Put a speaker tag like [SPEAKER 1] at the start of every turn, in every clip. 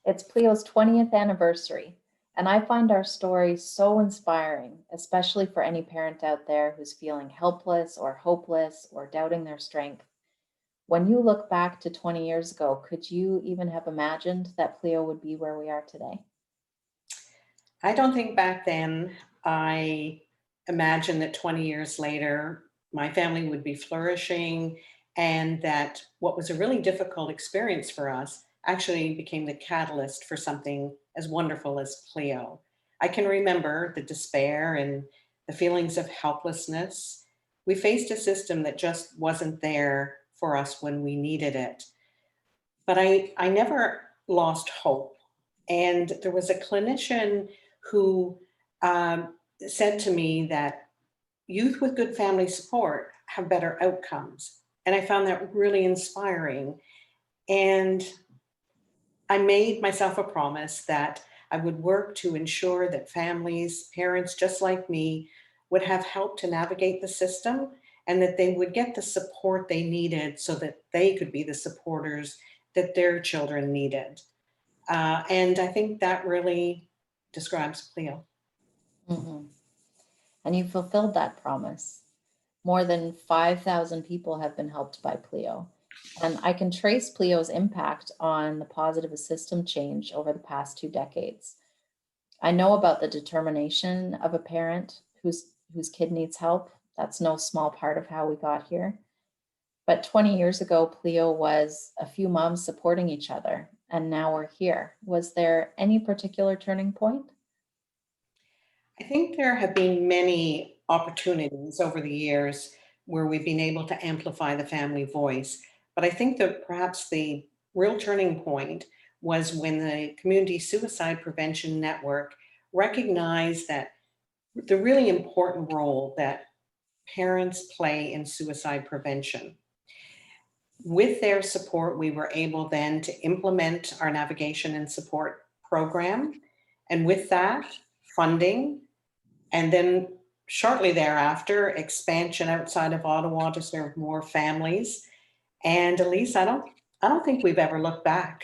[SPEAKER 1] It's Pleo's 20th anniversary, and I find our story so inspiring, especially for any parent out there who's feeling helpless or hopeless or doubting their strength. When you look back to 20 years ago, could you even have imagined that Pleo would be where we are today?
[SPEAKER 2] I don't think back then I imagined that 20 years later, my family would be flourishing and that what was a really difficult experience for us actually became the catalyst for something as wonderful as Pleo. I can remember the despair and the feelings of helplessness. We faced a system that just wasn't there for us when we needed it. But I never lost hope. And there was a clinician who said to me that youth with good family support have better outcomes. And I found that really inspiring. And I made myself a promise that I would work to ensure that families, parents just like me, would have help to navigate the system and that they would get the support they needed so that they could be the supporters that their children needed. And I think that really describes Pleo.
[SPEAKER 1] Mhm. And you fulfilled that promise. More than 5,000 people have been helped by Pleo. And I can trace Pleo's impact on the positive system change over the past 2 decades. I know about the determination of a parent whose kid needs help. That's no small part of how we got here. But 20 years ago, Pleo was a few moms supporting each other, and now we're here. Was there any particular turning point?
[SPEAKER 2] I think there have been many opportunities over the years where we've been able to amplify the family voice. But I think that perhaps the real turning point was when the Community Suicide Prevention Network recognized that the really important role that parents play in suicide prevention. With their support, we were able then to implement our navigation and support program. And with that, funding, and then shortly thereafter, expansion outside of Ottawa to serve more families. And Elyse, I don't think we've ever looked back.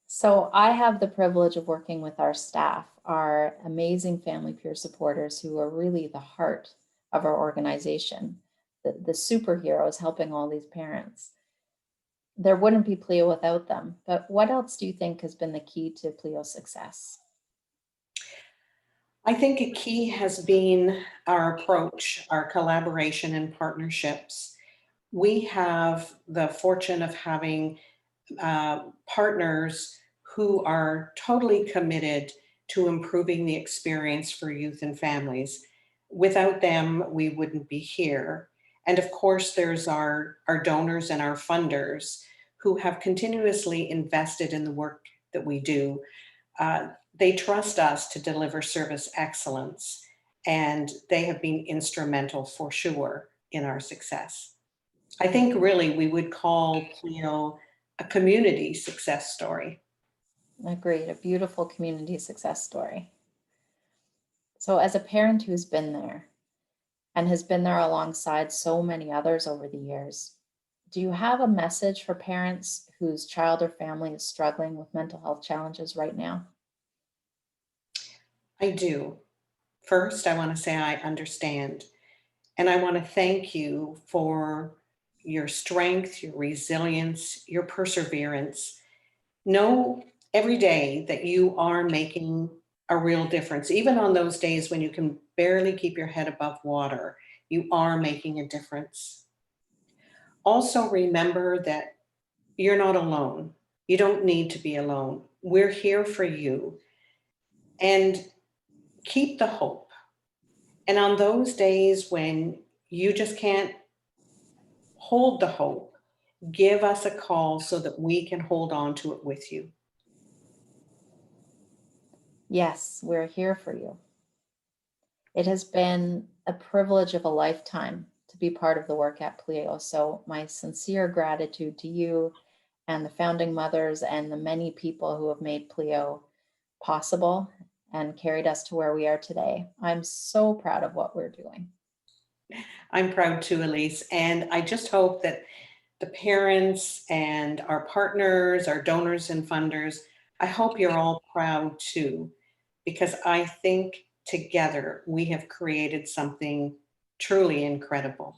[SPEAKER 1] So I have the privilege of working with our staff, our amazing family peer supporters who are really the heart of our organization, the superheroes helping all these parents. There wouldn't be Pleo without them, but what else do you think has been the key to Pleo's success?
[SPEAKER 2] I think a key has been our approach, our collaboration and partnerships. We have the fortune of having partners who are totally committed to improving the experience for youth and families. Without them, we wouldn't be here. And of course, there's our donors and our funders who have continuously invested in the work that we do. They trust us to deliver service excellence, and they have been instrumental for sure in our success. I think really we would call Pleo a community success story.
[SPEAKER 1] Agreed, a beautiful community success story. So, as a parent who's been there and has been there alongside so many others over the years, do you have a message for parents whose child or family is struggling with mental health challenges right now?
[SPEAKER 2] I do. First, I want to say I understand. And I want to thank you for your strength, your resilience, your perseverance. Know every day that you are making a real difference. Even on those days when you can barely keep your head above water, you are making a difference. Also, remember that you're not alone. You don't need to be alone. We're here for you. And keep the hope. And on those days when you just can't hold the hope, give us a call so that we can hold on to it with you.
[SPEAKER 1] Yes, we're here for you. It has been a privilege of a lifetime to be part of the work at Pleo. So, my sincere gratitude to you and the founding mothers and the many people who have made Pleo possible and carried us to where we are today. I'm so proud of what we're doing.
[SPEAKER 2] I'm proud too, Elyse. And I just hope that the parents and our partners, our donors and funders, I hope you're all proud too, because I think together we have created something truly incredible.